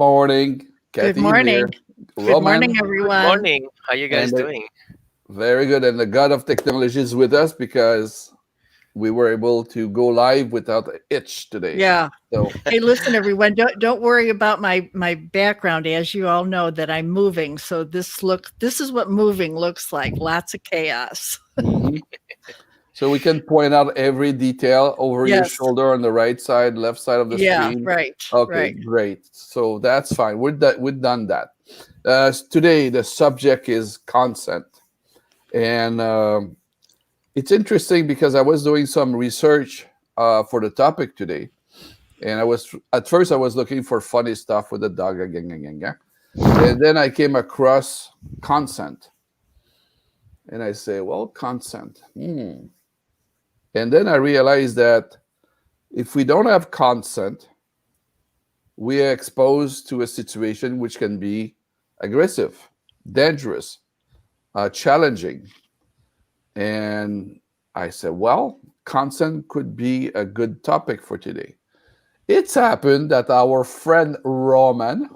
morning. Good Kathy morning. here. Good morning, Roman, Good everyone. morning. How you and guys doing? very good. And the God of technology is with us because we were able to go live without a itch today. Yeah. So, Hey, listen, everyone. Don't worry about my background. As you all know, that I'm moving. So this is what moving looks like. Lots of chaos. mhm. So we can point out every detail over your Yes. shoulder on the right side, left side of the Yeah. screen. Right. Okay, Right. great. So that's fine. We've done that. Today the subject is consent, and it's interesting because I was doing some research for the topic today, and I was looking for funny stuff with the dog, and then I came across consent, and I say, well, consent. And then I realized that if we don't have consent, we are exposed to a situation which can be aggressive, dangerous, challenging. And I said, well, consent could be a good topic for today. It's happened that our friend Roman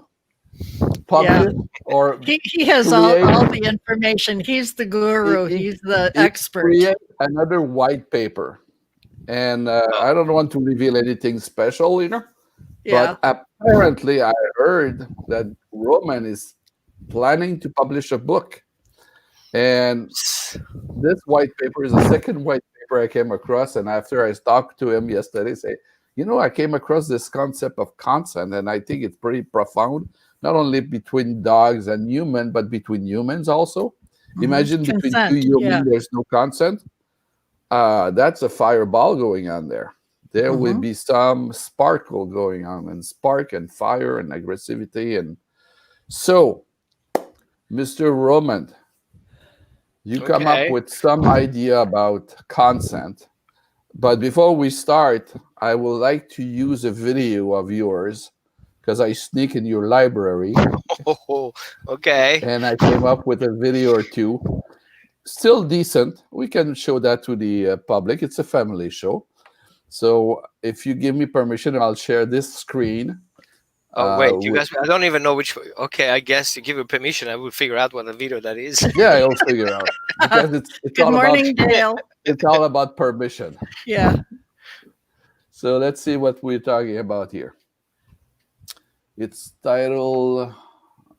Yeah. published or He has create all the information. He's the he, guru. he, He's the he expert. create another white paper. And I Oh, don't want to reveal anything special, Yeah. but apparently I heard that Roman is planning to publish a book. And this white paper is the second white paper I came across. And after I talked to him yesterday, say, I came across this concept of consent, and I think it's pretty profound, not only between dogs and humans, but between humans also. Imagine between two Consent. Yeah. humans, there's no consent. That's a fireball going on there. There will hmm be some sparkle going on, and spark and fire and aggressivity. And so, Mr. Roman, you come up okay. with some idea about consent. But before we start, I would like to use a video of yours because I sneak in your library Oh, okay. and I came up with a video or two. Still decent. We can show that to the public. It's a family show. So if you give me permission, I'll share this screen. Oh, wait. You With, guys, I don't even know which. Okay, I guess you give me permission. I will figure out what the video that is. yeah, I'll figure out because it's Good all about morning, Dale. permission. Yeah. So let's see what we're talking about here. It's titled.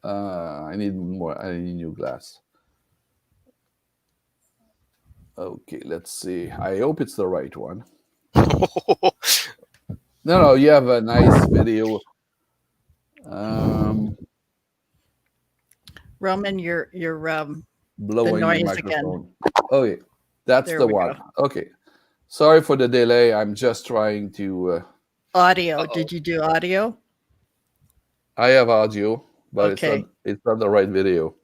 I need more. I need new glass. Okay, let's see. I hope it's the right one. No, you have a nice video. Roman, you're the Blowing your noise again. microphone. Okay, that's There the we one. go. Okay, sorry for the delay. I'm just trying to. Audio. Uh-oh. Did you do audio? I have audio, but Okay. it's not the right video.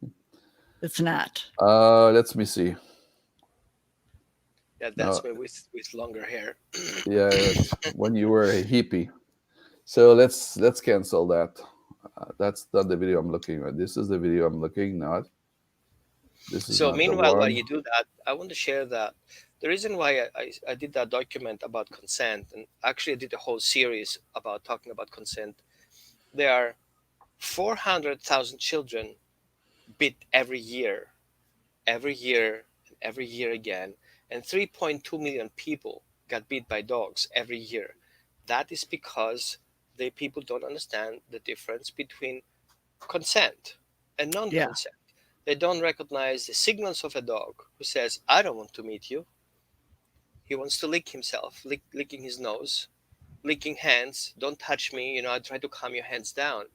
It's not. Let me see. Yeah, No, that's me with longer hair. yeah, it's when you were a hippie. So let's cancel that. That's not the video I'm looking at. This is the video I'm looking at. This is So, not the meanwhile, while one. you do that, I want to share that the reason why I did that document about consent, and actually I did a whole series about talking about consent. There are 400,000 children bit every year, and every year again, and 3.2 million people got bit by dogs every year. That is because the people don't understand the difference between consent and Yeah. non-consent. They don't recognize the signals of a dog who says, "I don't want to meet you." He wants to lick himself, licking his nose, licking hands. Don't touch me. I try to calm your hands down,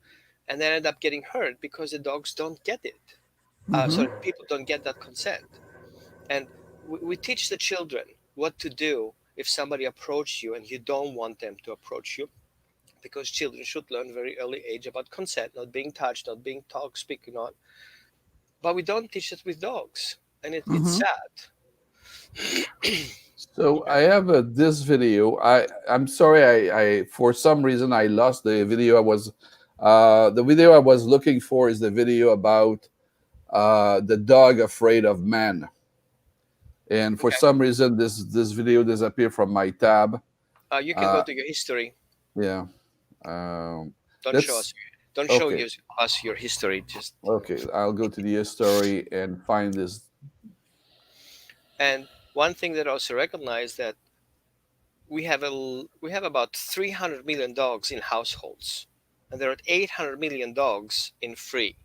and then end up getting hurt because the dogs don't get it. hmm Sorry, people don't get that consent. And we teach the children what to do if somebody approaches you and you don't want them to approach you, because children should learn very early age about consent, not being touched, not being talked, speaking on. But we don't teach it with dogs, and it's hmm sad. So I have this video. I'm sorry. I for some reason I lost the video. The video I was looking for is the video about the dog afraid of man. And for Okay, some reason, this video disappeared from my tab. you can go Uh, to your history. yeah. Um, Don't show let's us. Don't show Okay. us your history. Just Okay. I'll go to the history and find this. and one thing that I also recognize that we have about 300 million dogs in households, and there are 800 million dogs in free.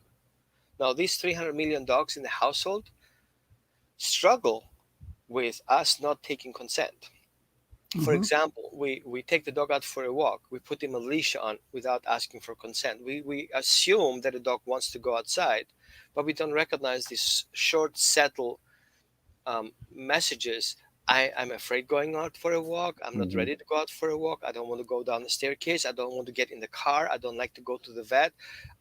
Now, these 300 million dogs in the household struggle with us not taking consent. For Mhm. example, we take the dog out for a walk, we put him a leash on without asking for consent. We assume that the dog wants to go outside, but we don't recognize these short, subtle messages. I'm afraid going out for a walk. I'm not Hmm. ready to go out for a walk. I don't want to go down the staircase. I don't want to get in the car. I don't like to go to the vet.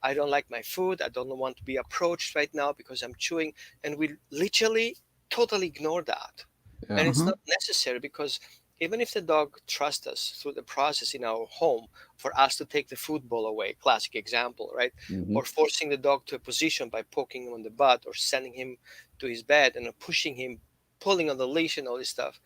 I don't like my food. I don't want to be approached right now because I'm chewing. And we literally totally ignore that. And Yeah. it's Mhm. not necessary because even if the dog trusts us through the process in our home for us to take the food bowl away, classic example, right? Hmm. Or forcing the dog to a position by poking him on the butt or sending him to his bed and pushing him, pulling on the leash and all this stuff,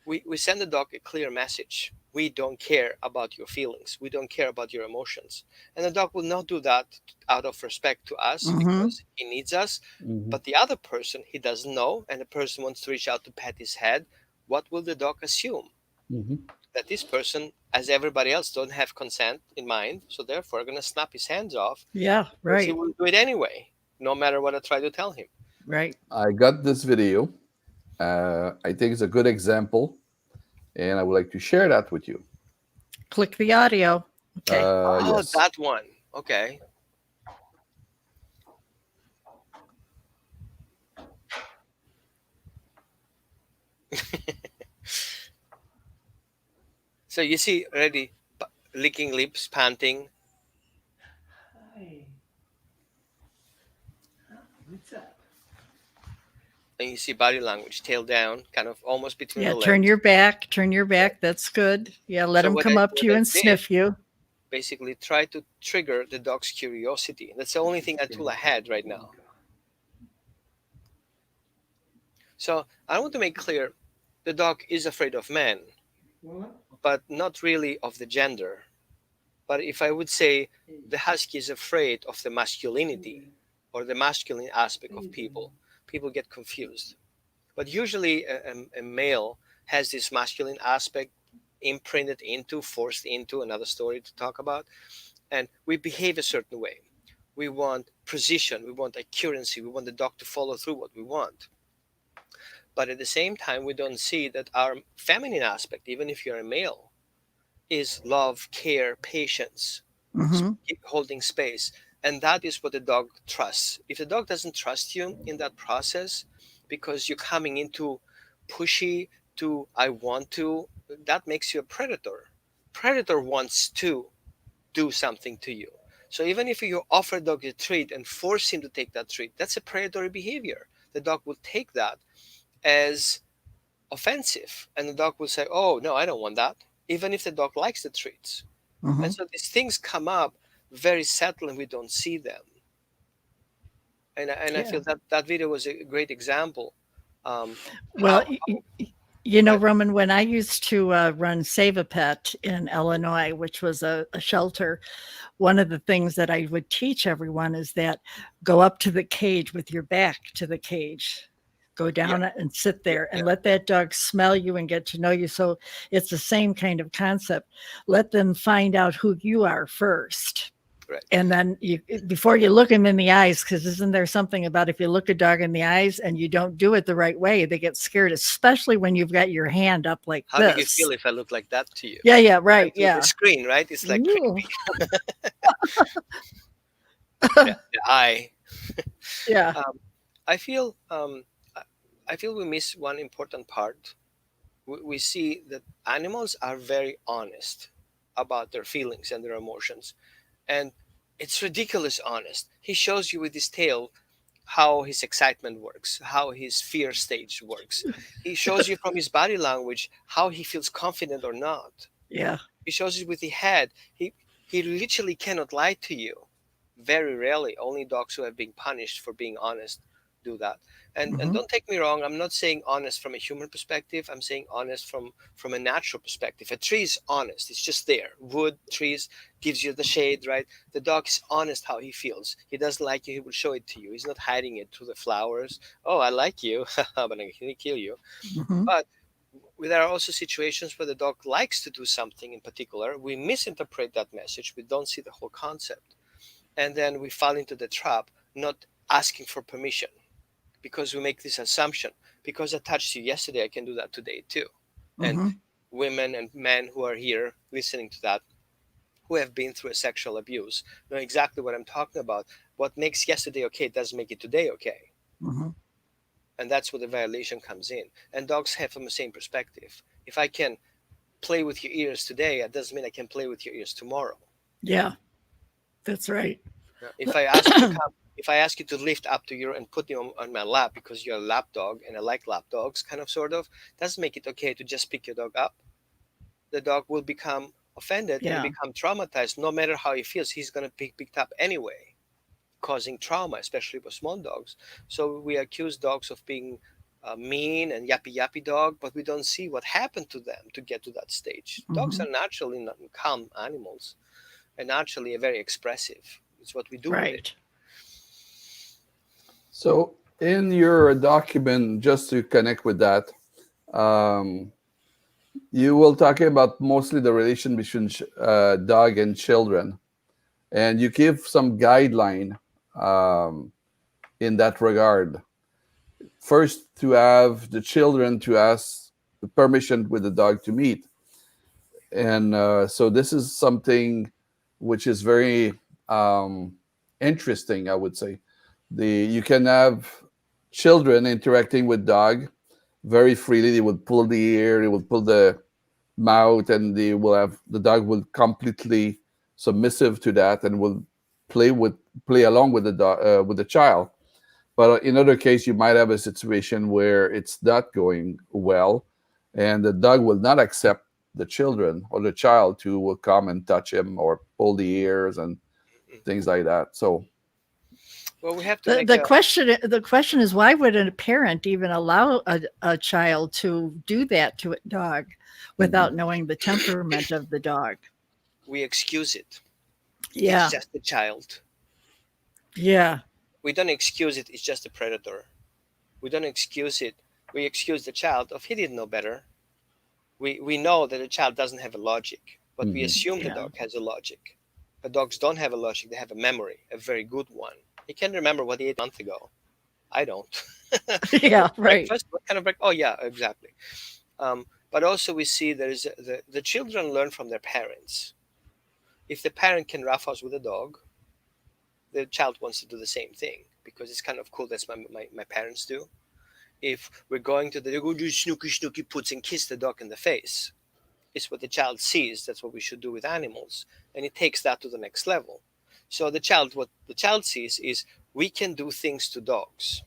we send the dog a clear message. We don't care about your feelings. We don't care about your emotions. And the dog will not do that out of respect to us Mhm. because he needs us. Hmm. But the other person, he doesn't know, and the person wants to reach out to pat his head. What will the dog assume? Hmm. That this person, as everybody else, don't have consent in mind, so therefore going to snap his hands off Yeah. because he Right. will do it anyway, no matter what I try to tell him. Right. I got this video. I think it's a good example, and I would like to share that with you. Click the audio. Okay. Oh, Yes. that one. Okay. So you see already licking lips, panting, and you see body language, tail down, kind of almost between Yeah. the Turn legs. your back. Turn your Yeah. back. That's good. Yeah. Let So them come up to what you I and did sniff you. basically try to trigger the dog's curiosity. That's the only thing I tool I had right now. So I want to make clear the dog is afraid of men, but not really of the gender. But if I would say the husky is afraid of the masculinity or the masculine aspect of people, people get confused. But usually a male has this masculine aspect imprinted into, forced into, another story to talk about, and we behave a certain way. We want precision, we want accuracy, we want the dog to follow through what we want. But at the same time, we don't see that our feminine aspect, even if you're a male, is love, care, patience, Mhm. holding space. And that is what the dog trusts. If the dog doesn't trust you in that process because you're coming into pushy to I want to, that makes you a predator. Predator wants to do something to you. So even if you offer the dog a treat and force him to take that treat, that's a predatory behavior. The dog will take that as offensive, and the dog will say, "Oh no, I don't want that," even if the dog likes the treats. And Mhm. so these things come up very subtle, and we don't see them. And I Yeah. feel that that video was a great example. Well, How you know, but Roman, when I used to run Save a Pet in Illinois, which was a shelter, one of the things that I would teach everyone is that go up to the cage with your back to the cage. Go yeah, down and sit yeah, there yeah, and let that dog smell you and get to know you. So it's the same kind of concept. Let them find out who you are first. right. And then you, before you look them in the eyes, because isn't there something about if you look a dog in the eyes and you don't do it the right way, they get scared, especially when you've got your hand up like How do you this. feel if I look like that to you? Yeah, yeah, And right. to the Yeah. screen, right? It's like Ooh. creepy. Yeah, the eye. Yeah. Um, I feel I I feel we miss one important part. We see that animals are very honest about their feelings and their emotions, and it's ridiculous honest. He shows you with his tail how his excitement works, how his fear stage works. He shows you from his body language how he feels confident or not. Yeah. He shows you with the head. He literally cannot lie to you. Very rarely, only dogs who have been punished for being honest do that. And Hmm. don't take me wrong, I'm not saying honest from a human perspective, I'm saying honest from a natural perspective. A tree is honest, it's just there. Wood, trees, gives you the shade, right? The dog is honest how he feels. He doesn't like you, he will show it to you. He's not hiding it through the flowers. Oh, I like you, but I'm gonna kill you. Hmm. But there are also situations where the dog likes to do something in particular. We misinterpret that message, we don't see the whole concept, and then we fall into the trap, not asking for permission, because we make this assumption, because I touched you yesterday, I can do that today too. And Hmm. women and men who are here listening to that, who have been through a sexual abuse, know exactly what I'm talking about. What makes yesterday okay doesn't make it today okay. Hmm. And that's where the violation comes in. And dogs have from the same perspective. If I can play with your ears today, that doesn't mean I can play with your ears tomorrow. Yeah, that's right. Yeah. If I ask you to come, if I ask you to lift up to your and put you on my lap because you're a lap dog and I like lap dogs, kind of sort of, doesn't make it okay to just pick your dog up. The dog will become offended and Yeah. become traumatized. No matter how he feels, he's gonna be picked up anyway, causing trauma, especially for small dogs. So we accuse dogs of being mean and yappy yappy dog, but we don't see what happened to them to get to that stage. Dogs Hmm. are naturally not calm animals and naturally very expressive. It's what we do with it. Right. So in your document, just to connect with that, um, you will talk about mostly the relation between dog and children, and you give some guideline um, in that regard. First, to have the children to ask the permission with the dog to meet, and so this is something which is very um, interesting, I would say. You can have children interacting with dog very freely. They would pull the ear, they would pull the mouth, and the dog will completely submissive to that and will play with play along with the dog with the child. But in other case, you might have a situation where it's not going well, and the dog will not accept the children or the child to will come and touch him or pull the ears and things like that. So, Well, we have to The make the a. question the question is, why would a parent even allow a child to do that to a dog mhm. without knowing the temperament of the dog? We excuse it. It's Yeah. just a child. Yeah. We don't excuse it. It's just a predator. We don't excuse it. We excuse the child of he didn't know better. We know that the child doesn't have a logic, but we Mhm. assume the Yeah. dog has a logic. But dogs don't have a logic. They have a memory, a very good one. He can remember what he ate a month ago. I don't. What was Yeah. Right. breakfast? What kind of breakfast? Oh yeah, exactly. But also we see the children learn from their parents. If the parent can roughhouse with a dog, the child wants to do the same thing because it's kind of cool. That's my parents do. If we're going to they go do snooky snooky puts and kiss the dog in the face. It's what the child sees. That's what we should do with animals, and it takes that to the next level. So what the child sees is we can do things to dogs.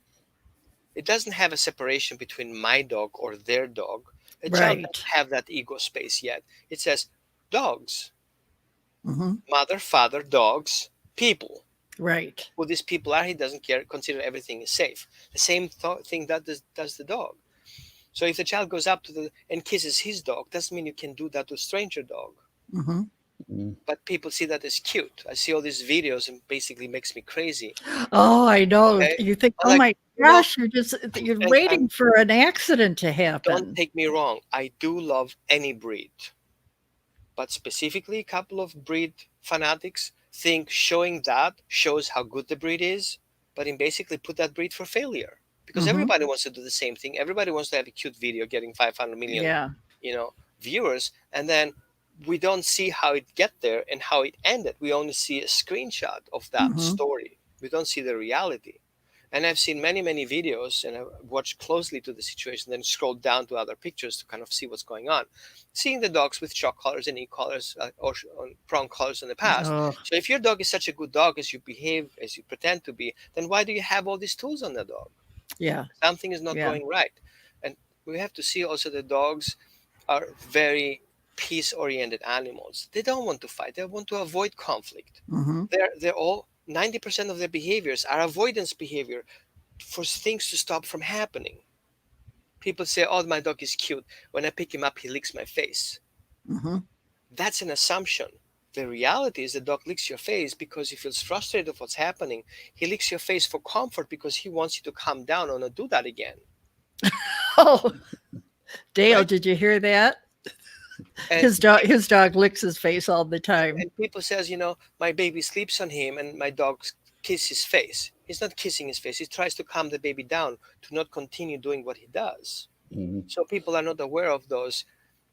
It doesn't have a separation between my dog or their dog. A child Right. doesn't have that ego space yet. It says dogs, Hmm. mother, father, dogs, people. Right. Who these people are, he doesn't care. Consider everything is safe. The same thing that does the dog. So if the child goes up to the and kisses his dog, doesn't mean you can do that to a stranger dog. Hmm. Mhm. But people see that as cute. I see all these videos and basically makes me crazy. Oh, I know. Okay, You think, I'm oh like, my you know, gosh, you're and waiting for an accident to don't happen. take me wrong. I do love any breed, but specifically, a couple of breed fanatics think showing that shows how good the breed is, but in basically put that breed for failure because Hmm. everybody wants to do the same thing. Everybody wants to have a cute video getting 500 million, Yeah. viewers, and then we don't see how it get there and how it ended. We only see a screenshot of that Hmm. story. We don't see the reality. And I've seen many videos and I've watched closely to the situation, then scrolled down to other pictures to kind of see what's going on. Seeing the dogs with shock collars and e-collars or prong collars in the past. Oh, So if your dog is such a good dog as you behave, as you pretend to be, then why do you have all these tools on the dog? yeah. Something is not Yeah. going right. And we have to see also the dogs are very peace oriented animals. They don't want to fight, they want to avoid conflict. Hmm. They're all 90% of their behaviors are avoidance behavior. for things to stop from happening. People say, "Oh, my dog is cute. When I pick him up, he licks my face." Hmm. That's an assumption. The reality is the dog licks your face because he feels frustrated with what's happening. He licks your face for comfort because he wants you to calm down or not do that again, Oh, Dale, right? did you hear that? And His dog licks his face all the time. and people says, my baby sleeps on him and my dog kiss his face. He's not kissing his face. He tries to calm the baby down to not continue doing what he does. Mhm. So people are not aware of those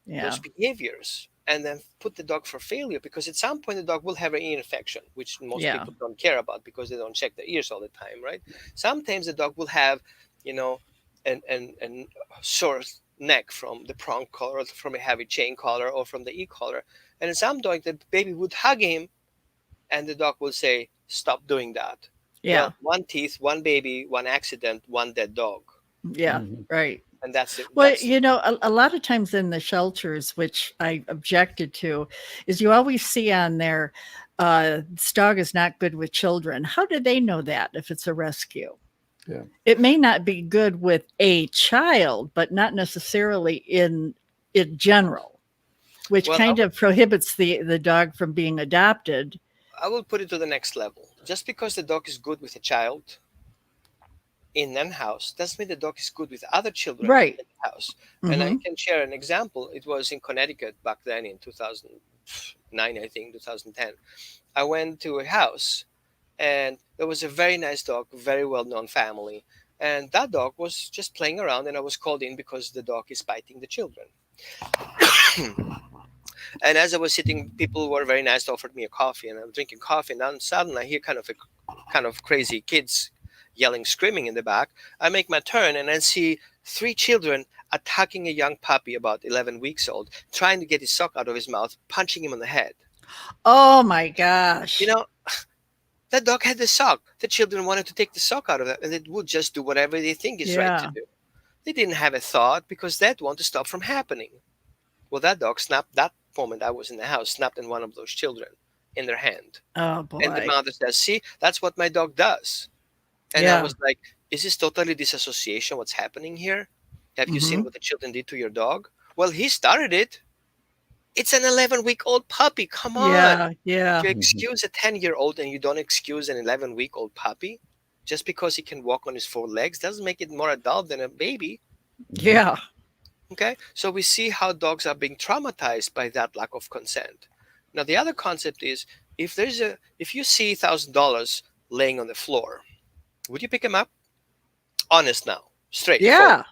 Yeah. behaviors and then put the dog for failure, because at some point the dog will have an ear infection, which most Yeah. people don't care about because they don't check their ears all the time, right? Sometimes the dog will have, you know an sore neck from the prong collar or from a heavy chain collar or from the e-collar, and in some dog the baby would hug him and the dog will say, stop doing that. Yeah. Well, one teeth, one baby, one accident, one dead dog. Yeah. Mhm. Right. And that's it. Well, a lot of times in the shelters, which I objected to, is you always see on there, this dog is not good with children. How do they know that if it's a rescue? Yeah. It may not be good with a child, but not necessarily in general, which Well, kind of prohibits the dog from being adopted. I will put it to the next level. Just because the dog is good with a child in an house doesn't mean the dog is good with other children Right. in the house. And I Hmm. can share an example. It was in Connecticut back then in 2009, I think, 2010. I went to a house and there was a very nice dog, very well known family. And that dog was just playing around, and I was called in because the dog is biting the children. And as I was sitting, people were very nice, offered me a coffee, and I'm drinking coffee. And then suddenly I hear kind of crazy kids yelling, screaming in the back. I make my turn and then see three children attacking a young puppy about 11 weeks old, trying to get his sock out of his mouth, punching him on the head. Oh my You gosh. know, that dog had the sock. The children wanted to take the sock out of it, and it would just do whatever they think is right to Yeah. do. They didn't have a thought because they'd want to stop from happening. Well, that dog snapped that moment I was in the house, snapped in one of those children in their hand. Oh And the boy. mother says, "See, that's what my dog does." And I Yeah. was like, is this totally disassociation? What's happening here? Have you seen Hmm. what the children did to your dog? Well, he started it. It's an 11-week-old puppy. Come on. Yeah. Yeah. You Mhm. excuse a 10-year-old and you don't excuse an 11-week-old puppy just because he can walk on his four legs doesn't make it more adult than a baby. Mhm. Yeah. Okay, so we see how dogs are being traumatized by that lack of consent. Now the other concept is, if you see $1,000 laying on the floor, would you pick him up? Honest now, straightforward. Yeah.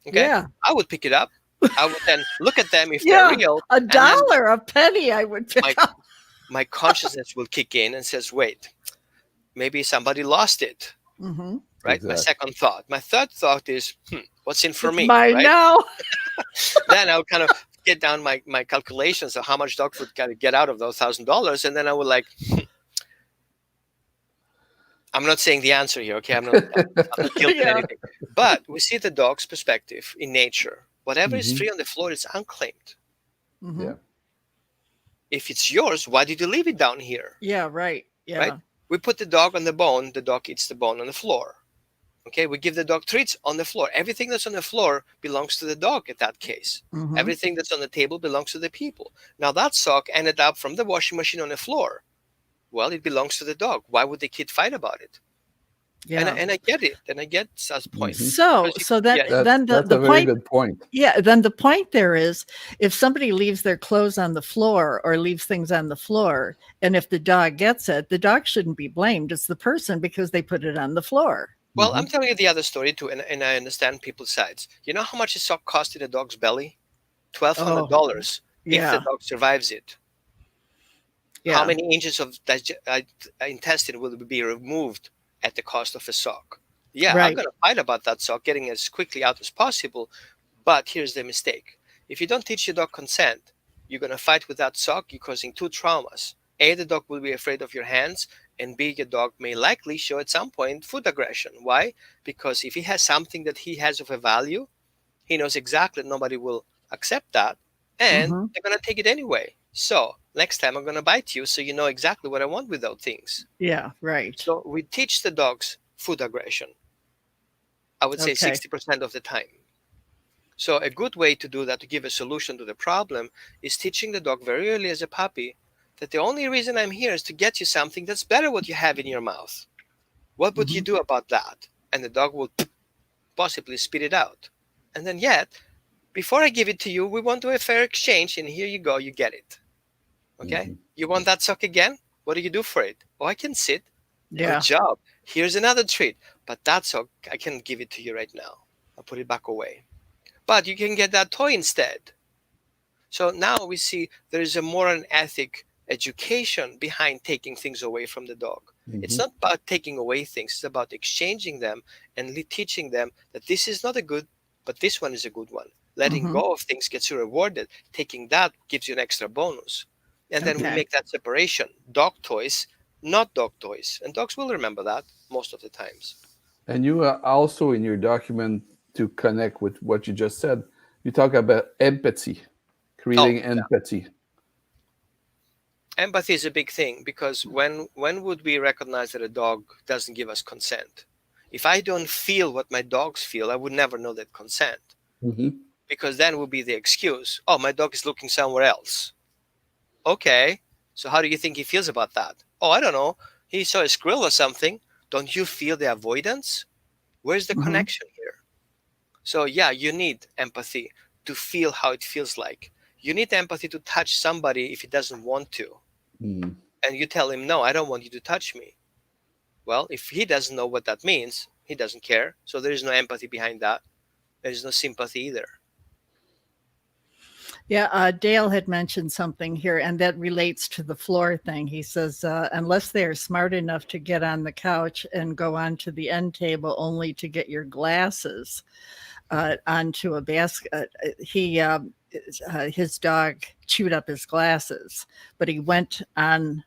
Okay, Yeah. I would pick it up. I would then look at them if they're Yeah. real, A and then dollar, a penny I would pick my up. my consciousness will kick in and says, wait, maybe somebody lost it. Hmm. Right, my Exactly. second thought. My third thought is, what's in for It's me, mine right? now. Then I would kind of get down my calculations of how much dog food can I get out of those $1,000, and then I would like, I'm not saying the answer here, okay? I'm not guilty Yeah. anything, but we see the dog's perspective in nature. Whatever is Mhm. free on the floor is unclaimed. Hmm. Yeah. If it's yours, why did you leave it down here? Yeah. Right. Right? Yeah. We put the dog on the bone, the dog eats the bone on the floor. Okay, we give the dog treats on the floor. Everything that's on the floor belongs to the dog in that case. Hmm. Everything that's on the table belongs to the people. Now that sock ended up from the washing machine on the floor. Well, it belongs to the dog. Why would the kid fight about it? Yeah. And I get it, and I get Seth's point. Mhm. So Because so then yeah, then That's the a very point, good point. yeah, then the point there is, if somebody leaves their clothes on the floor or leaves things on the floor, and if the dog gets it, the dog shouldn't be blamed. It's the person because they put it on the floor. well, I'm Mhm. telling you the other story too, and I understand people's sides. You know how much a sock cost in a dog's belly? Oh, $1,200 if the yeah. dog survives it. How Yeah. many inches of intestine will be removed at the cost of a sock? Yeah, I'm Right. going to fight about that sock getting as quickly out as possible. But here's the mistake. If you don't teach your dog consent, you're going to fight with that sock. You're causing two traumas. A, the dog will be afraid of your hands. And B, your dog may likely show at some point food aggression. Why? Because if he has something that he has of a value, he knows exactly nobody will accept that, and Hmm. they're gonna take it anyway. So next time I'm gonna bite you, so you know exactly what I want with those things. Yeah. Right. So we teach the dogs food aggression. I would say Okay. 60% of the time. So a good way to do that, to give a solution to the problem, is teaching the dog very early as a puppy that the only reason I'm here is to get you something that's better what you have in your mouth. What would you Hmm. do about that? And the dog will possibly spit it out. And then yet, before I give it to you, we want to do a fair exchange, and here you go, you get it. Okay? Hmm. You want that sock again? What do you do for it? Oh, I can sit. Good Yeah. job. Here's another treat. But that sock, I can't give it to you right now. I'll put it back away. But you can get that toy instead. So now we see there is a moral and ethic education behind taking things away from the dog. It's Hmm. not about taking away things, it's about exchanging them and teaching them that this is not a good, but this one is a good one. Letting Hmm. go of things gets you rewarded. Taking that gives you an extra bonus. And then we Okay. make that separation. Dog toys, not dog toys. And dogs will remember that most of the times. And you also in your document to connect with what you just said, you talk about empathy, Oh, creating empathy. empathy is a big thing because when would we recognize that a dog doesn't give us consent? If I don't feel what my dogs feel, I would never know that consent, Hmm. because then would be the excuse. Oh, my dog is looking somewhere else. Okay, so how do you think he feels about that? Oh, I don't know. He saw a squirrel or something. Don't you feel the avoidance? Where's the Hmm. connection here? So yeah, you need empathy to feel how it feels like. You need empathy to touch somebody if he doesn't want to, Hmm. and you tell him, no, I don't want you to touch me. Well, if he doesn't know what that means, he doesn't care. So there is no empathy behind that. There is no sympathy either. Yeah, Dale had mentioned something here, and that relates to the floor thing. He says, unless they are smart enough to get on the couch and go onto the end table only to get your glasses onto a basket, his dog chewed up his glasses, but he went on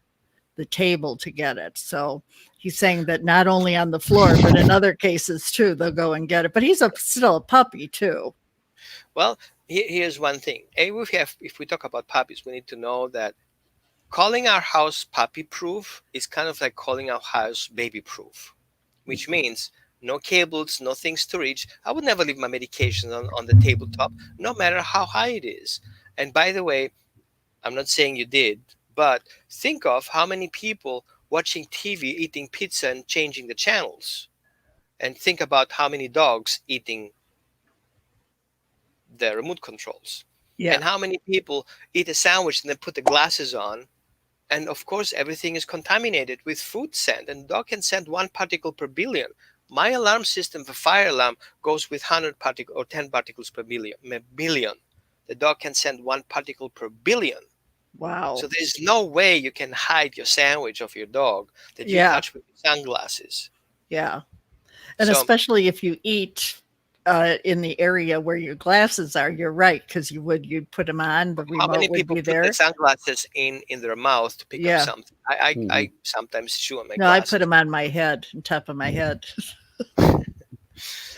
the table to get it. So he's saying that not only on the floor, but in other cases too, they'll go and get it. But he's still a puppy too. Well, here's one thing. If we talk about puppies, we need to know that calling our house puppy proof is kind of like calling our house baby proof, which means no cables, no things to reach. I would never leave my medication on the tabletop, no matter how high it is. And by the way, I'm not saying you did, but think of how many people watching TV, eating pizza, and changing the channels. And think about how many dogs eating the remote controls. Yeah. And how many people eat a sandwich and then put the glasses on. And of course, everything is contaminated with food scent, and the dog can send one particle per billion. My alarm system for fire alarm goes with 100 particles or 10 particles per billion. The dog can send one particle per billion. So Wow. there's no way you can hide your sandwich of your dog that you Yeah. touch with your sunglasses. Yeah. And So especially if you eat in the area where your glasses are, you're right, because you'd put them on, the how remote many would people be put the there. sunglasses in their mouth to pick up Yeah. something? I Hmm. sometimes chew on my No, I put glasses. them on my head, on top of my head.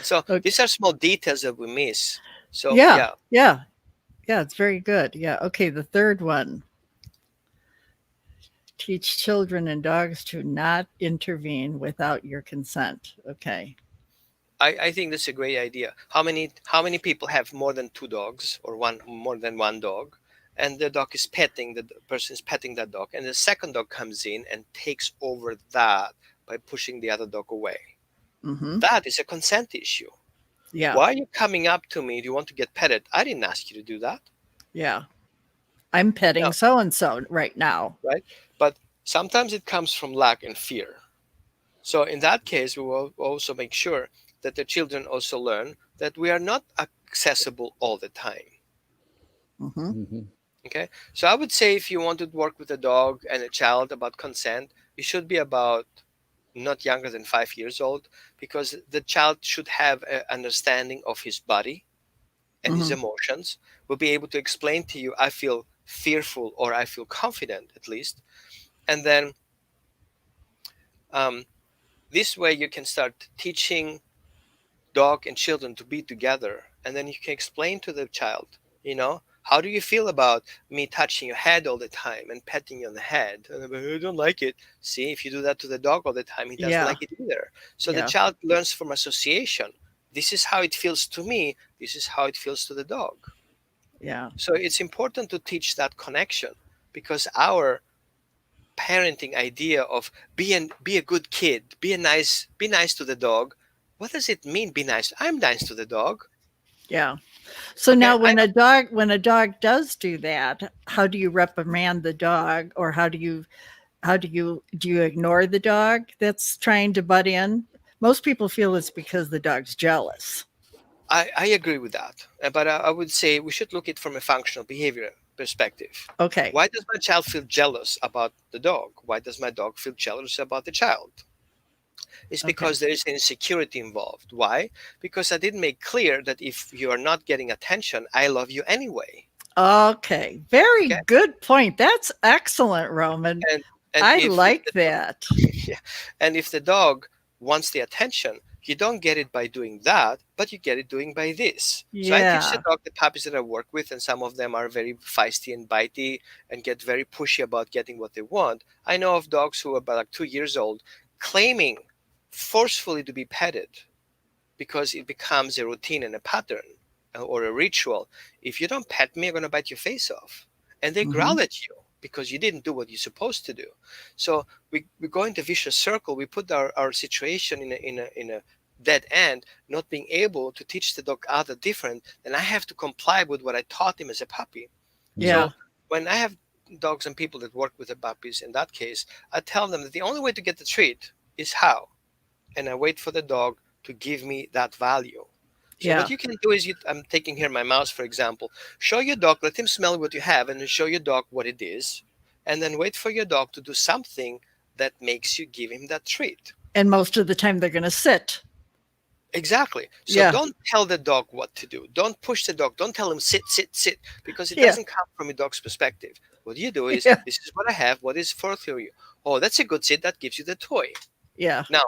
So Okay. these are small details that we miss. So Yeah. yeah, Yeah. Yeah. It's very good. Yeah. Okay. The third one, teach children and dogs to not intervene without your consent. Okay. I think that's a great idea. How many people have more than two dogs or one more than one dog, and the dog is petting the person is petting that dog, and the second dog comes in and takes over that by pushing the other dog away. Mm-hmm. That is a consent issue. Yeah. Why are you coming up to me? Do you want to get petted? I didn't ask you to do that. Yeah. I'm petting No, so and so right now. right? But sometimes it comes from lack and fear. So in that case, we will also make sure that the children also learn that we are not accessible all the time. Mm-hmm. Hmm. Okay. So I would say if you want to work with a dog and a child about consent, you should be about not younger than 5 years old, because the child should have an understanding of his body and his Mm-hmm. emotions, will be able to explain to you, I feel fearful or I feel confident at least. And then um, this way you can start teaching dog and children to be together, and then you can explain to the child, how do you feel about me touching your head all the time and petting you on the head? And I don't like it. See, if you do that to the dog all the time, he doesn't Yeah. like it either. So the Yeah. child learns from association. This is how it feels to me. This is how it feels to the dog. Yeah. So it's important to teach that connection, because our parenting idea of be a good kid, be nice to the dog. What does it mean? Be nice. I'm nice to the dog. Yeah. So Okay, now when a dog does do that, how do you reprimand the dog, or how do you ignore the dog that's trying to butt in? Most people feel it's because the dog's jealous. I agree with that. But I would say we should look at it from a functional behavior perspective. Okay. Why does my child feel jealous about the dog? Why does my dog feel jealous about the child? It's Okay. because there is insecurity involved. Why? Because I didn't make clear that if you are not getting attention, I love you anyway. Okay. Very Okay. good point. That's excellent, Roman. And and I if like that. yeah, and if the dog wants the attention, you don't get it by doing that, but you get it doing by this. So I teach the Yeah. dog, the puppies that I work with, and some of them are very feisty and bitey and get very pushy about getting what they want. I know of dogs who are about like 2 years old claiming forcefully to be petted because it becomes a routine and a pattern, or a ritual. If you don't pet me, I'm going to bite your face off. And they Hmm. growl at you because you didn't do what you're supposed to do. So we go into a vicious circle. We put our situation in a dead end, not being able to teach the dog other different, then I have to comply with what I taught him as a puppy. Yeah. So when I have dogs and people that work with the puppies, in that case, I tell them that the only way to get the treat is how, and I wait for the dog to give me that value. So Yeah. what you can do is, I'm taking here my mouse, for example. Show your dog, let him smell what you have, and then show your dog what it is, and then wait for your dog to do something that makes you give him that treat. And most of the time they're going to sit. Exactly. So Yeah. don't tell the dog what to do. Don't push the dog. Don't tell him sit, sit, sit, because it Yeah. doesn't come from a dog's perspective. What you do is, Yeah. this is what I have. What is for you? Oh, that's a good sit. That gives you the toy. Yeah. Now,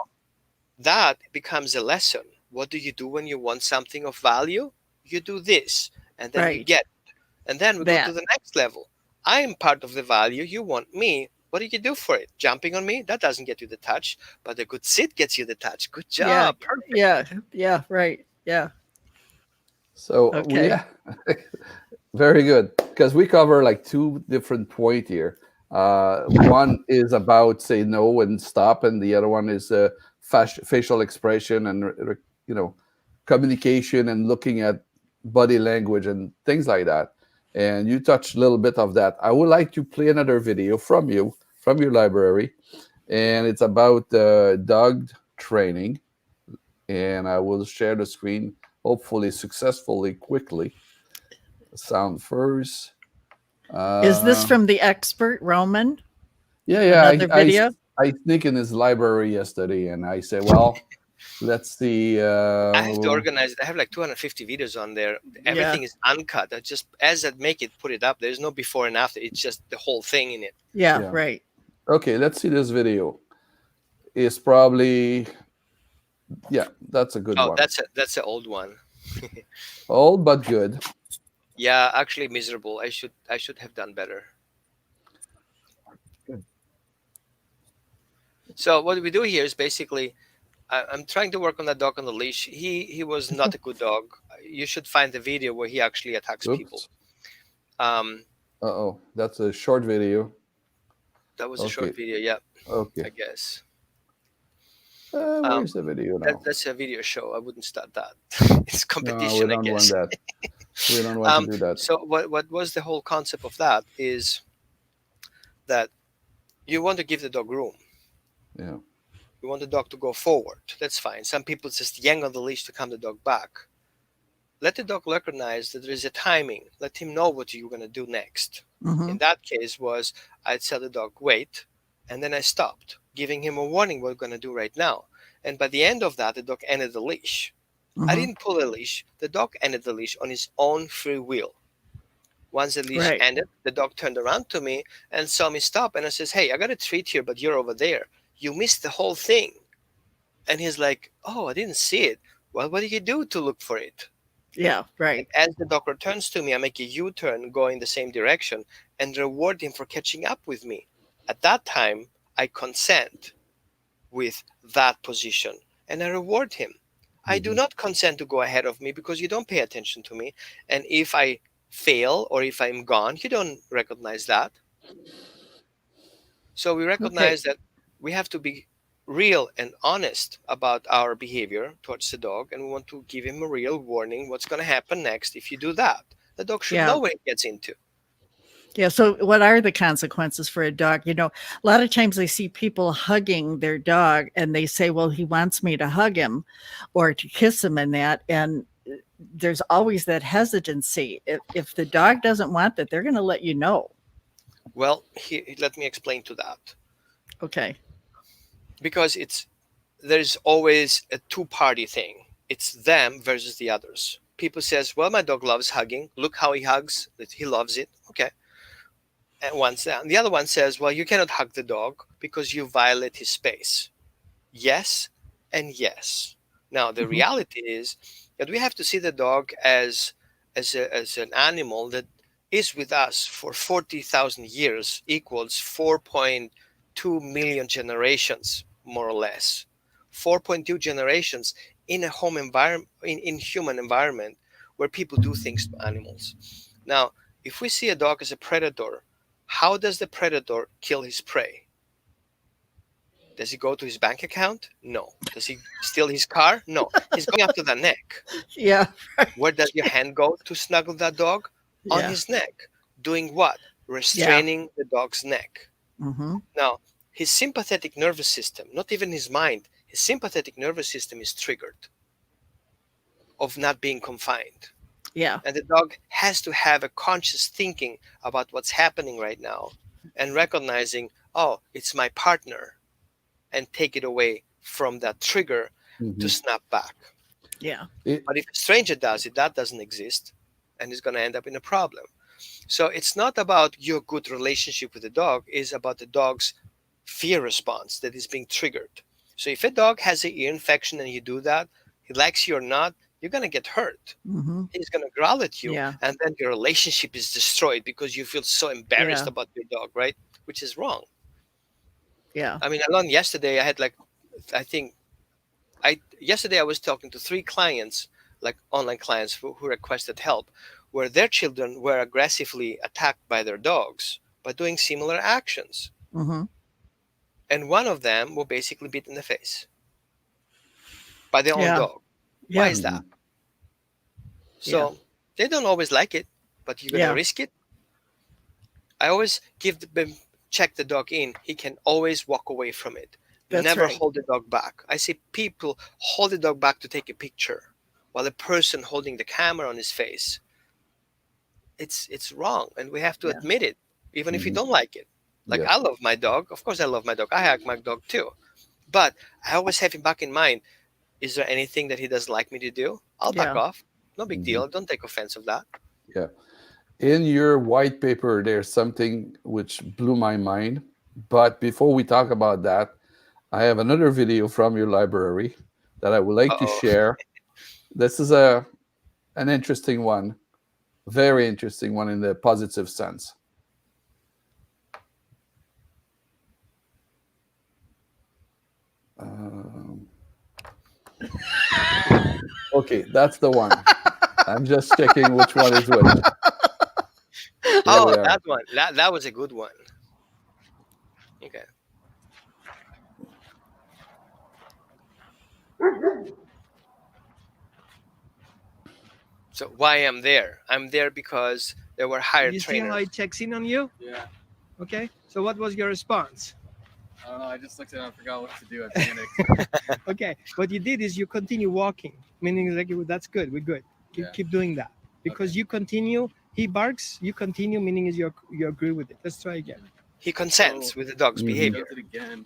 that becomes a lesson. What do you do when you want something of value? You do this, and then you Right. get it. And then we go to That. the next level. I am part of the value. You want me. What do you do for it? Jumping on me? That doesn't get you the touch, but a good sit gets you the touch. Good Yeah. job. Perfect. Yeah. Yeah. Right. Yeah. So we Okay. very good, because we cover like two different point here. One is about say no and stop, and the other one is facial expression and you know communication and looking at body language and things like that. And you touched a little bit of that. I would like to play another video from you from your library, and it's about dog training. And I will share the screen, hopefully successfully, quickly. Sound first. Is this Uh, from the expert Roman? yeah, yeah. Another video? I sneak in his library yesterday, and I say, well, let's see. I have to organize it. I have like 250 videos on there. Yeah. Everything is uncut. I just, as I make it, put it up. There's no before and after. It's just the whole thing in it. Yeah. Yeah. Right. Okay, let's see this video. It's probably yeah, that's a good Oh, one. that's an old one. Old but good. Yeah, actually miserable. I should have done better. Good. So what we do here is basically, I'm trying to work on that dog on the leash. He was not a good dog. You should find the video where he actually attacks people. Oops. Um, Oh, that's a short video. that was a Okay. short video. Yeah, I Okay. guess. Where's the video now? That's a video show. I wouldn't start that. It's No, we competition, I don't want guess. that. We don't want to do that. So what was the whole concept of that is that you want to give the dog room. Yeah. You want the dog to go forward. That's fine. Some people just yank on the leash to come the dog back. Let the dog recognize that there is a timing. Let him know what you're going to do next. Hmm. In that case was, I'd tell the dog, wait, and then I stopped, giving him a warning what we're going to do right now. And by the end of that, the dog ended the leash. I Hmm. didn't pull a leash. The dog ended the leash on his own free will. Once the leash Right. ended, the dog turned around to me and saw me stop. And I says, hey, I got a treat here, but you're over there. You missed the whole thing. And he's like, oh, I didn't see it. Well, what do you do to look for it? Yeah. And Right. as the dog returns to me, I make a U-turn going the same direction and reward him for catching up with me. At that time, I consent with that position and I reward him. I do Hmm. not consent to go ahead of me because you don't pay attention to me. And if I fail or if I'm gone, you don't recognize that. So we Okay. recognize that we have to be real and honest about our behavior towards the dog, and we want to give him a real warning what's going to happen next if you do that. The dog should Yeah. know what it gets into. Yeah. So, what are the consequences for a dog? A lot of times I see people hugging their dog and they say, well, he wants me to hug him or to kiss him and that. And there's always that hesitancy. If the dog doesn't want that, they're going to let you know. Well, let me explain to that. Okay. Because there's always a two-party thing. It's them versus the others. People says, well, my dog loves hugging. Look how he hugs. That he loves it. Okay. And the other one says, well, you cannot hug the dog because you violate his space. Yes and yes. Now the Hmm. reality is that we have to see the dog as an animal that is with us for 40,000 years, equals 4.2 million generations, more or less. 4.2 generations in a home environment, in human environment, where people do things to animals. Now, if we see a dog as a predator, how does the predator kill his prey? Does he go to his bank account? No. Does he steal his car? No. He's going after the neck. Yeah. Where does your hand go to snuggle that dog? On Yeah. his neck. Doing what? Yeah. Restraining the dog's neck. Hmm. Now, his sympathetic nervous system, not even his mind, his sympathetic nervous system is triggered of not being confined. Yeah. And the dog has to have a conscious thinking about what's happening right now and recognizing, oh, it's my partner, and take it away from that trigger to Hmm. snap back. Yeah. It, But if a stranger does it, that doesn't exist, and it's going to end up in a problem. So it's not about your good relationship with the dog, it's about the dog's fear response that is being triggered. So if a dog has an ear infection and you do that, he likes you or not, you're going to get hurt. Hmm. He's going to growl at you, Yeah. and then your relationship is destroyed because you feel so embarrassed Yeah. about your dog, right? Which is wrong. Yeah. I mean, alone yesterday, I had like, I think yesterday I was talking to three clients, like online clients who requested help, where their children were aggressively attacked by their dogs by doing similar actions, Hmm. and one of them will basically beat in the face by their own Yeah. dog. Why Yeah. is that? mhm. Yeah. So they don't always like it, but you're gonna Yeah. risk it. I always check the dog in. He can always walk away from it. That's Never right. hold the dog back. I see people hold the dog back to take a picture, while the person holding the camera on his face. It's wrong, and we have to Yeah. admit it, even if you Hmm. don't like it. Like, Yeah. I love my dog. Of course, I love my dog. I hug my dog too. But I always have him back in mind. Is there anything that he doesn't like me to do? I'll back Yeah. off. No big Hmm. deal. Don't take offense of that. Yeah. In your white paper, there's something which blew my mind. But before we talk about that, I have another video from your library that I would like to Uh-oh. share. This is a an interesting one, very interesting one in the positive sense. Um, okay, that's the one. I'm just checking which one is which. There we Oh, are. that one. That was a good one. Okay. So why I'm there? I'm there because there were Did hired you see how he trainers. checks in on you? Yeah. Okay. So what was your response? I don't know. I just looked at it and forgot what to do. I panicked. Okay. What you did is you continue walking, meaning like that's good. We're good. Keep, Yeah. keep doing that because Okay. you continue. He barks. You continue, meaning is you agree with it. Let's try again. He consents with the dog's Mhm. He behavior. does it again.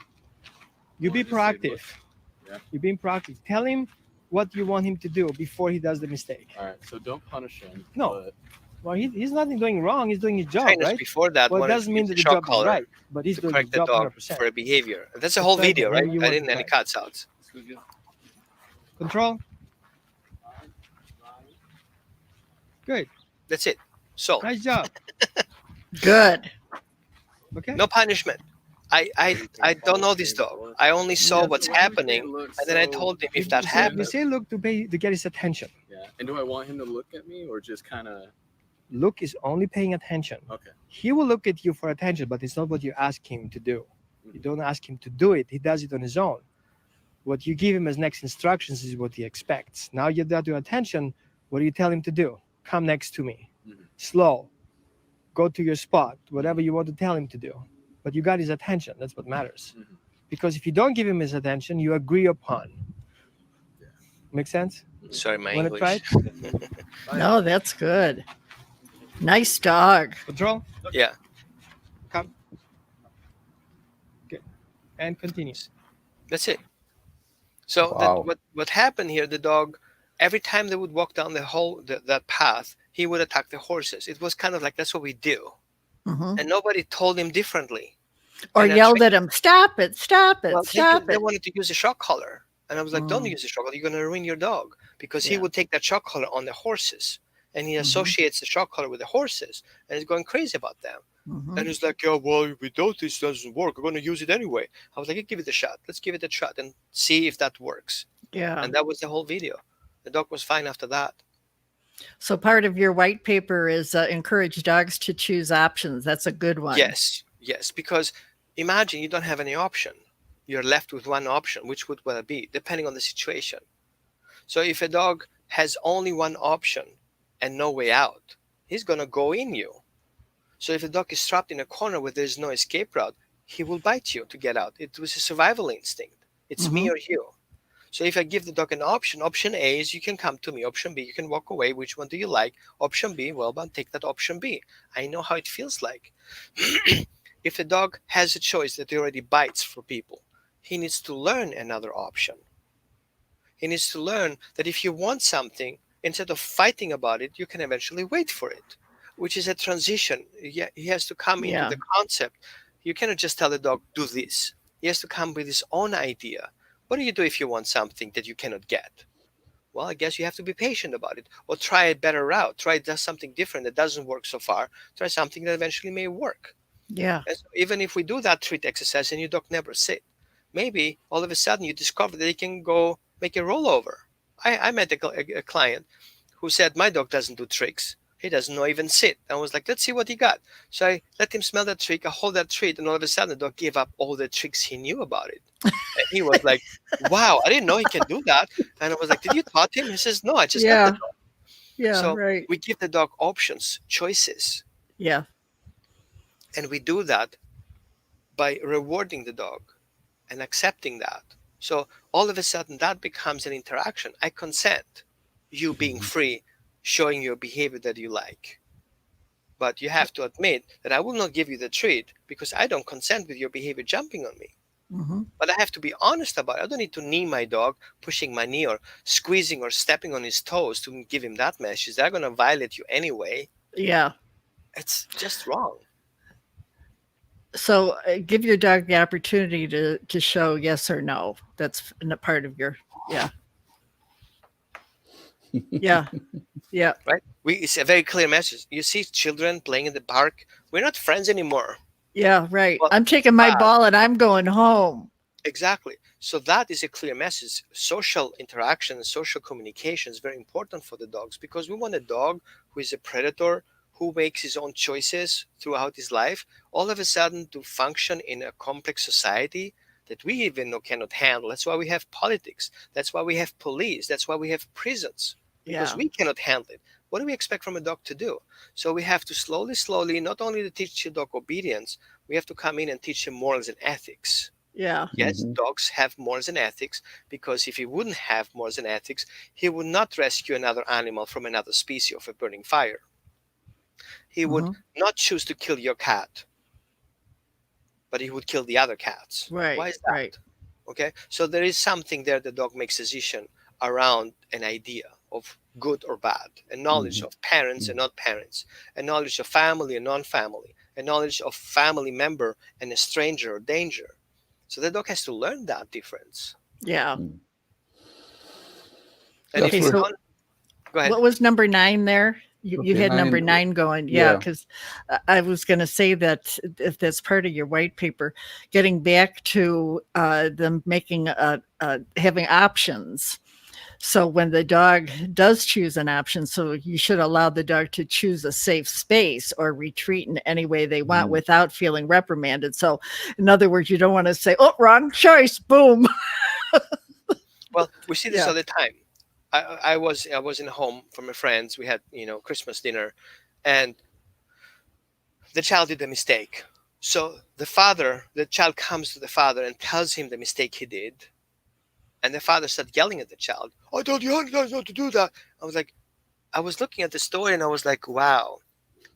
You Well, be I just say, proactive. Yeah. You being proactive. Tell him what you want him to do before he does the mistake. All right. So don't punish him. No. But Well, he's nothing doing wrong. He's doing his job, Trainers right? before that Well, it wanted doesn't to mean use that the the shock job is collar right, but he's to doing his correct the job dog 100%. for a behavior. That's a Let's whole try again. video, Whatever right? you I want didn't to any try. cuts out. it's good. Control. Good. That's it. So Nice job. Good. Okay. no punishment. I don't know this dog. I only saw Yeah. what's So why do we say it happening, looks and then I so told him We, if that we say, we happens, say look to get his attention. Yeah. And do I want him to look at me or just kind of? Look is only paying attention. Okay. He will look at you for attention, but it's not what you ask him to do. You don't ask him to do it. He does it on his own. What you give him as next instructions is what he expects. Now you got your attention. What do you tell him to do? Come next to me. Mhm. Slow. Go to your spot. Whatever you want to tell him to do. But you got his attention. That's what matters. Mhm. Because if you don't give him his attention, you agree upon. Yeah. Make sense? sorry, my Want to try English. it? No, that's good. Nice dog. Control. Yeah. Come. Good. And continue. That's it. So Wow. what happened here? The dog, every time they would walk down that path, he would attack the horses. It was kind of like that's what we do, Mhm. and nobody told him differently. Or And I yelled at him, stop it, stop it, Well, stop they it. wanted to use a shock collar, and I was like, "Don't Mm. use the shock collar. You're going to ruin your dog." Because he Yeah. would take that shock collar on the horses, and he Mhm. associates the shock collar with the horses, and he's going crazy about them. Mhm. And he's like, "Yeah, well, without this doesn't work. We're going to use it anyway." I was like, "Give it a shot. Let's give it a shot and see if that works." Yeah. And that was the whole video. The dog was fine after that. So part of your white paper is encourage dogs to choose options. That's a good one. Yes, yes. Because imagine you don't have any option. You're left with one option. Which would it be, depending on the situation? So if a dog has only one option and no way out, he's going to go in you. So if a dog is trapped in a corner where there's no escape route, he will bite you to get out. It was a survival instinct. It's me Mhm. or you. So if I give the dog an option A is you can come to me. Option B, you can walk away. Which one do you like? Option B, well, then take that option B. I know how it feels like. If a dog has a choice that he already bites for people, he needs to learn another option. He needs to learn that if you want something, instead of fighting about it, you can eventually wait for it, which is a transition. He has to come into Yeah. the concept. You cannot just tell the dog, do this. He has to come with his own idea. What do you do if you want something that you cannot get? Well, I guess you have to be patient about it, or try a better route. Try something different that doesn't work so far. Try something that eventually may work. Yeah. And so even if we do that treat exercise and your dog never sit, maybe all of a sudden you discover that he can go make a rollover. I met a client who said, my dog doesn't do tricks. He doesn't know even sit. I was like, let's see what he got. So I let him smell that trick. I hold that treat, and all of a sudden the dog gave up all the tricks he knew about it. And he was like, wow, I didn't know he can do that. And I was like, did you taught him? He says, no, I just got Yeah. the dog. Yeah. So Right. we give the dog options, choices. Yeah. And we do that by rewarding the dog and accepting that. So all of a sudden that becomes an interaction. I consent, you being free, showing your behavior that you like. But you have to admit that I will not give you the treat because I don't consent with your behavior jumping on me. Mhm. But I have to be honest about it. I don't need to knee my dog, pushing my knee or squeezing or stepping on his toes to give him that message. They're going to violate you anyway. Yeah. It's just wrong. So give your dog the opportunity to show yes or no. That's a part of your yeah. Yeah. Yeah. Right? It's a very clear message. You see children playing in the park. We're not friends anymore. Yeah. Right. Well, I'm taking my wow. ball and I'm going home. Exactly. So that is a clear message. Social interaction and social communication is very important for the dogs because we want a dog who is a predator, who makes his own choices throughout his life, all of a sudden to function in a complex society that we even cannot handle. That's why we have politics. That's why we have police. That's why we have prisons, because Yeah. we cannot handle it. What do we expect from a dog to do? So we have to slowly, not only to teach the dog obedience, we have to come in and teach him morals and ethics. Yeah. Yes, Mhm. dogs have morals and ethics because if he wouldn't have morals and ethics, he would not rescue another animal from another species of a burning fire. He would Mhm. not choose to kill your cat, but he would kill the other cats. Right. Why is that? Right. Okay, so there is something there the dog makes decision around an idea of good or bad, a knowledge Mhm. of parents and not parents, a knowledge of family and non-family, a knowledge of family member and a stranger or danger. So the dog has to learn that difference. Yeah. And That's if Okay. we where- So don't, go ahead. what was number 9 there? You Okay, had number nine. 9 going. Yeah, Yeah. because I was going to say that if that's part of your white paper, getting back to them making having options. So when the dog does choose an option, so you should allow the dog to choose a safe space or retreat in any way they want Mhm. without feeling reprimanded. So in other words, you don't want to say, "Oh, wrong choice, boom." Well, we see this Yeah. all the time. I was in home from my friends. We had Christmas dinner, and the child did a mistake. So the child comes to the father and tells him the mistake he did, and the father started yelling at the child. I told you 100 times not to do that. I was like, I was looking at the story and I was like, wow,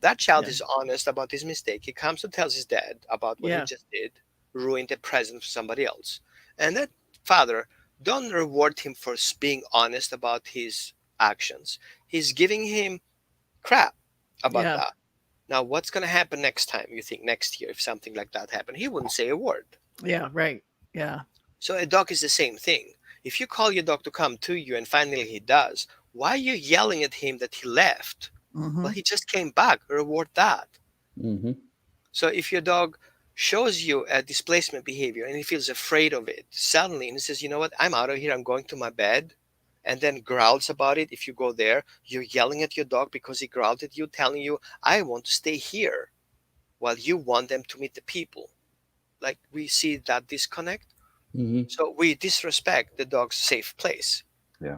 that child Yeah. is honest about his mistake. He comes to tells his dad about what he Yeah. just did, ruined a present for somebody else, and that father don't reward him for being honest about his actions. He's giving him crap about Yeah. that. Now, what's going to happen next time? You think next year, if something like that happened, he wouldn't say a word. Yeah. Right. Yeah. So a dog is the same thing. If you call your dog to come to you and finally he does, why are you yelling at him that he left? Well, Hmm. he just came back. Reward that. Hmm. So if your dog shows you a displacement behavior and he feels afraid of it suddenly and he says, you know what, I'm out of here, I'm going to my bed, and then growls about it, if you go there, you're yelling at your dog because he growled at you, telling you, I want to stay here while you want them to meet the people. Like we see that disconnect. Hmm. So we disrespect the dog's safe place. Yeah.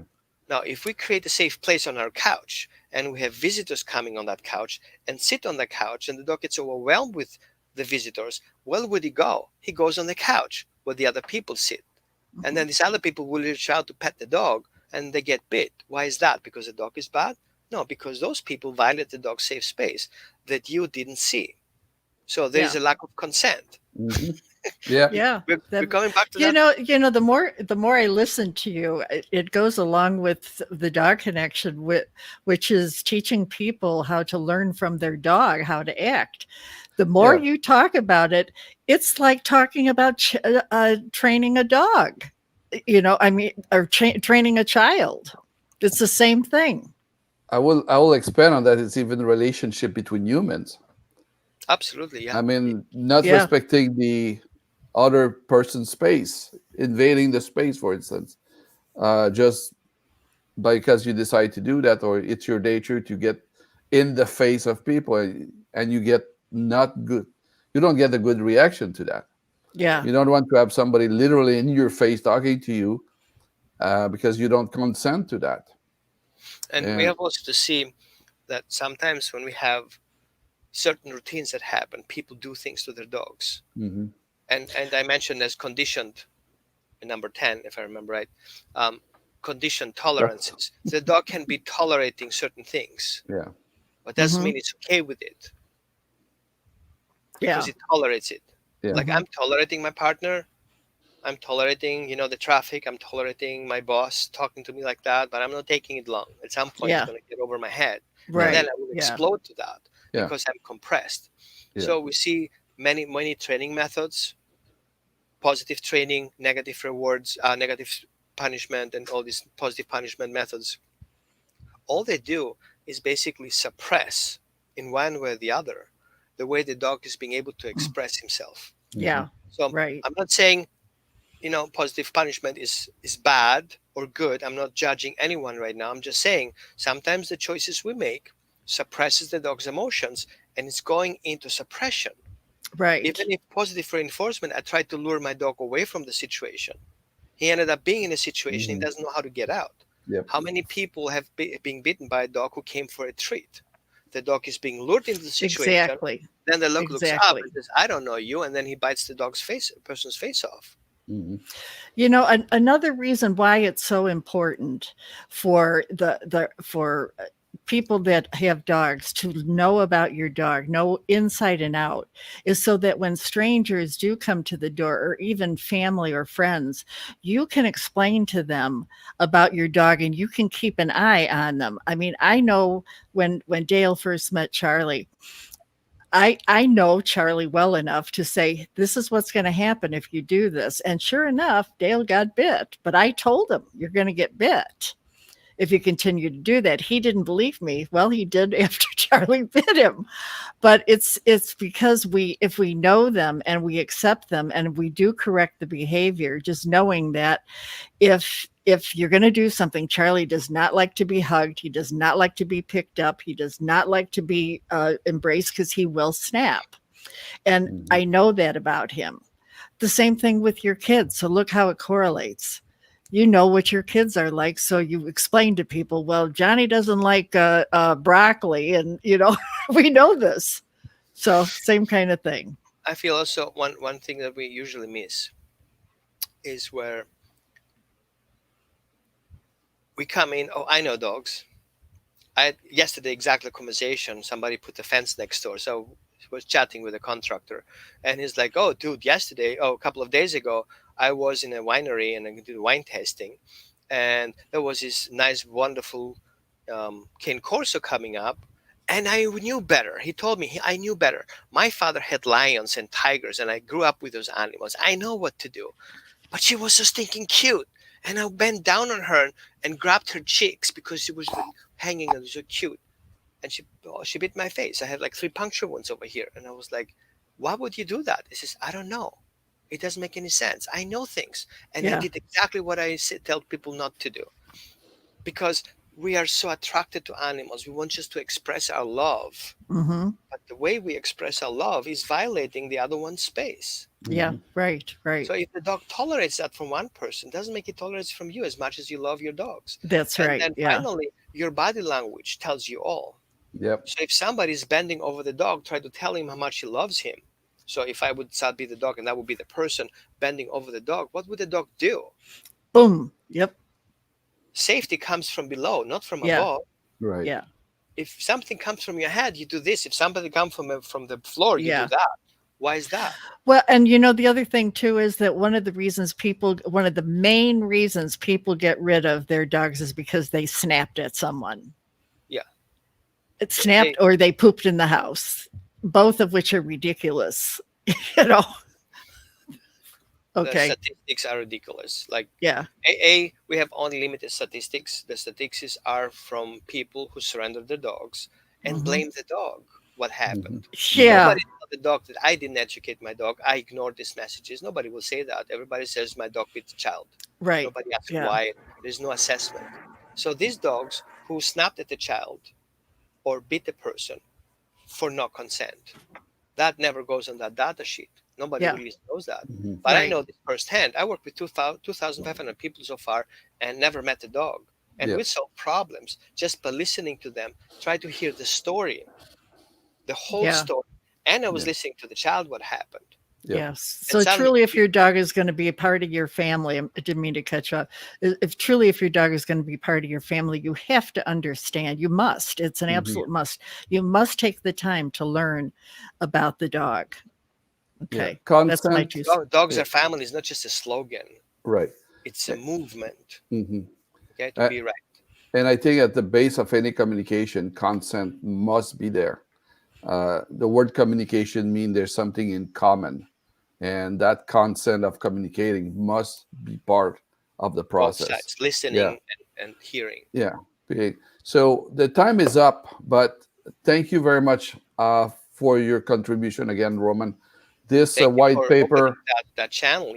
Now, if we create a safe place on our couch and we have visitors coming on that couch and sit on the couch and the dog gets overwhelmed with the visitors, where would he go? He goes on the couch where the other people sit. And Hmm. then these other people will reach out to pet the dog and they get bit. Why is that? Because the dog is bad? No, because those people violate the dog's safe space that you didn't see. So there is Yeah. a lack of consent. Hmm. Yeah. Yeah. We're That, coming back to that. the more I listen to you, it goes along with the dog connection, which is teaching people how to learn from their dog how to act. The more Yeah. you talk about it, it's like talking about training a dog. I mean, or training a child. It's the same thing. I will expand on that. It's even a relationship between humans. Absolutely, yeah. I mean, not Yeah. respecting the other person's space, invading the space, for instance, just because you decide to do that, or it's your nature to get in the face of people, and you get not good. You don't get a good reaction to that. Yeah. You don't want to have somebody literally in your face talking to you because you don't consent to that. And we And have also to see that sometimes when we have certain routines that happen, people do things to their dogs. mhm, And I mentioned as conditioned in number 10, if I remember right, um, conditioned yeah, tolerances. So the dog can be tolerating certain things, yeah, but doesn't Hmm. mean it's okay with it because Yeah. it tolerates it. yeah, Like Hmm. I'm tolerating my partner, I'm tolerating, the traffic, I'm tolerating my boss talking to me like that, but I'm not taking it long. At some point, it's Yeah. going to get over my head. And yeah, then Right. I will Yeah. explode to that yeah, because I'm compressed. yeah. So we see many, many training methods, positive training, negative rewards, negative punishment, and all these positive punishment methods. All they do is basically suppress in one way or the other the way the dog is being able to express himself. Hmm. Yeah. So Right. I'm not saying positive punishment is bad or good. I'm not judging anyone right now. I'm just saying sometimes the choices we make suppresses the dog's emotions and it's going into suppression. Right. Even if positive reinforcement, I tried to lure my dog away from the situation, he ended up being in a situation he Hmm. doesn't know how to get out. Yep. How many people have been bitten by a dog who came for a treat? The dog is being lured into the situation, Exactly. then the dog looks up and Exactly. says, I don't know you, and then he bites the person's face off. Hmm. Another reason why it's so important for for people that have dogs to know about your dog, know inside and out, is so that when strangers do come to the door, or even family or friends, you can explain to them about your dog and you can keep an eye on them. I mean, I know when Dale first met Charlie, I know Charlie well enough to say, this is what's going to happen if you do this. And sure enough, Dale got bit, but I told him, you're going to get bit. if you continue to do that. He didn't believe me. Well, he did after Charlie bit him. But it's because if we know them and we accept them and we do correct the behavior, just knowing that if you're going to do something, Charlie does not like to be hugged, he does not like to be picked up, he does not like to be embraced, because he will snap. And I know that about him. The same thing with your kids. So look how it correlates. You know what your kids are like, so you explain to people, well, Johnny doesn't like broccoli, and we know this. So same kind of thing. I feel also one thing that we usually miss is where we come in. Oh, I know dogs. I had yesterday exactly conversation. Somebody put a fence next door, so I was chatting with a contractor, and he's like, "Oh, dude, a couple of days ago, I was in a winery and I did wine tasting, and there was this nice, wonderful cane corso coming up." And I knew better. He told me I knew better. My father had lions and tigers, and I grew up with those animals. I know what to do. But she was so stinking cute. And I bent down on her and grabbed her cheeks because she was like hanging and so cute. And she bit my face. I had like 3 puncture wounds over here. And I was like, why would you do that? He says, I don't know. It doesn't make any sense. I know things. And I Yeah. did exactly what I tell people not to do. Because we are so attracted to animals. We want just to express our love. Mm-hmm. But the way we express our love is violating the other one's space. Yeah. Right. So if the dog tolerates that from one person, doesn't make it tolerate from you as much as you love your dogs. That's And right. then Yeah. finally, your body language tells you all. Yep. So if somebody is bending over the dog, try to tell him how much he loves him. So if I would be the dog and that would be the person bending over the dog, what would the dog do? Boom. Yep. Safety comes from below, not from Yeah. above. Right. Yeah. If something comes from your head, you do this. If something comes from the floor, you Yeah. do that. Why is that? Well, and the other thing too is that one of the main reasons people get rid of their dogs is because they snapped at someone. Yeah. It snapped or they pooped in the house, both of which are ridiculous. The Okay. statistics are ridiculous. Like Yeah. we have only limited statistics. The statistics are from people who surrender their dogs and Mhm. blame the dog. What happened? Yeah. Nobody told the dog that I didn't educate my dog. I ignored these messages. Nobody will say that. Everybody says my dog bit the child. Right. Nobody asks Yeah. why. There's no assessment. So these dogs who snapped at the child or bit the person for no consent, that never goes on that data sheet. Nobody Yeah. really knows that. Mhm. But I Right. know this firsthand. I worked with 2,500 people so far and never met a dog. And Yeah. we solve problems just by listening to them, try to hear the story, the whole Yeah. story. And I was Yeah. listening to the child what happened. Yep. Yes. And So suddenly truly, if your dog is going to be a part of your family, I didn't mean to catch up. If your dog is going to be part of your family, you have to understand. You must. It's an Mhm. absolute must. You must take the time to learn about the dog. Yeah. Okay. That's my Consent. 2 cents. Dogs Yeah. are family is not just a slogan. Right. It's a movement. hmm Okay, to Uh, be right. And I think at the base of any communication, consent must be there. The word communication means there's something in common, and that consent of communicating must be part of the Both process. sides, listening Yeah. and hearing. Yeah. Okay. So the time is up, but thank you very much for your contribution again, Roman. This Thank you white for opening paper, that channel,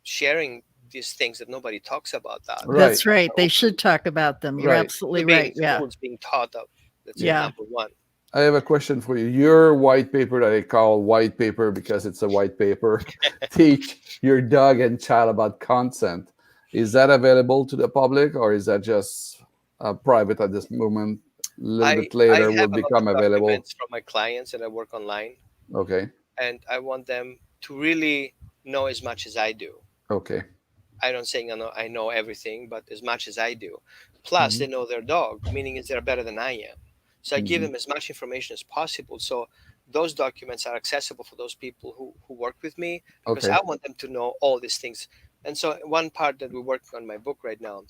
sharing these things that nobody talks about that. Right. That's right. They should talk about them. You're Right. absolutely To be in right. Yeah. schools being taught of. That's Yeah. number one. I have a question for you. Your white paper that I call white paper because it's a white paper, teach your dog and child about consent. Is that available to the public, or is that just private at this moment? A little bit I later will have a lot become of available. documents from my clients that I work online, Okay. and I want them to really know as much as I do. Okay. I don't saying I know everything, but as much as I do. Plus, they know their dog, meaning is they're better than I am. So I give Mhm. them as much information as possible. So those documents are accessible for those people who work with me because Okay. I want them to know all these things. And so one part that we're working on my book right now,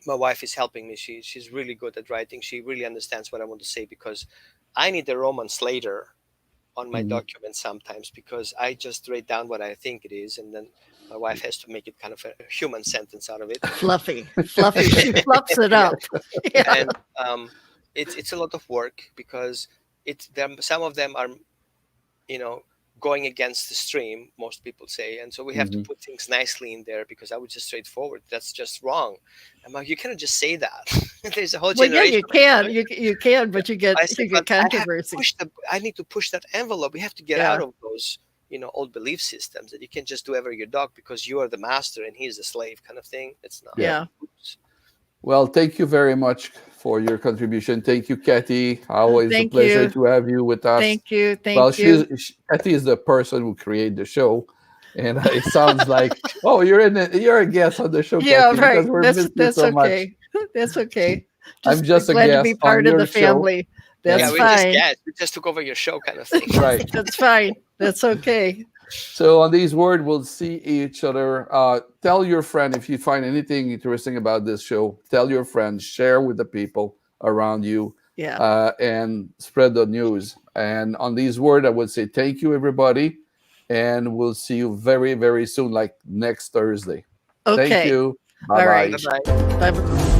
my wife is helping me. She's really good at writing. She really understands what I want to say because I need a romance later on my Mhm. documents sometimes because I just write down what I think it is and then My wife has to make it kind of a human sentence out of it. Fluffy. She fluffs it up. Yeah. And it's a lot of work because some of them are, you know, going against the stream, most people say, and so we have to put things nicely in there because I was just straightforward. That's just wrong. I'm like, you cannot just say that. There's a whole Well, yeah, generation. you can. You can, but you get I said, but controversy. I need to push that envelope. We have to get out of those, you know, old belief systems that you can't just do whatever your dog because you are the master and he's the slave kind of thing. It's not. Yeah. Well, thank you very much for your contribution. Thank you, Kathy. Always a Thank pleasure you. to have you with us. Thank you. Well, Thank you. Kathy is the person who created the show, and it sounds like, oh, you're a guest on the show, Yeah, Kathy, right. because we're missing you That's so much. okay. That's okay. I'm just a glad to guest be on part of your the show. family. That's Yeah, we fine. just took over your show kind of thing. Right. That's fine. That's okay. So on these words, we'll see each other. Tell your friend if you find anything interesting about this show. Tell your friends, share with the people around you, Yeah. and spread the news. And on these words, I would say thank you, everybody, and we'll see you very, very soon, like next Thursday. Thank Okay. you. All Bye-bye. right. Bye-bye. Bye.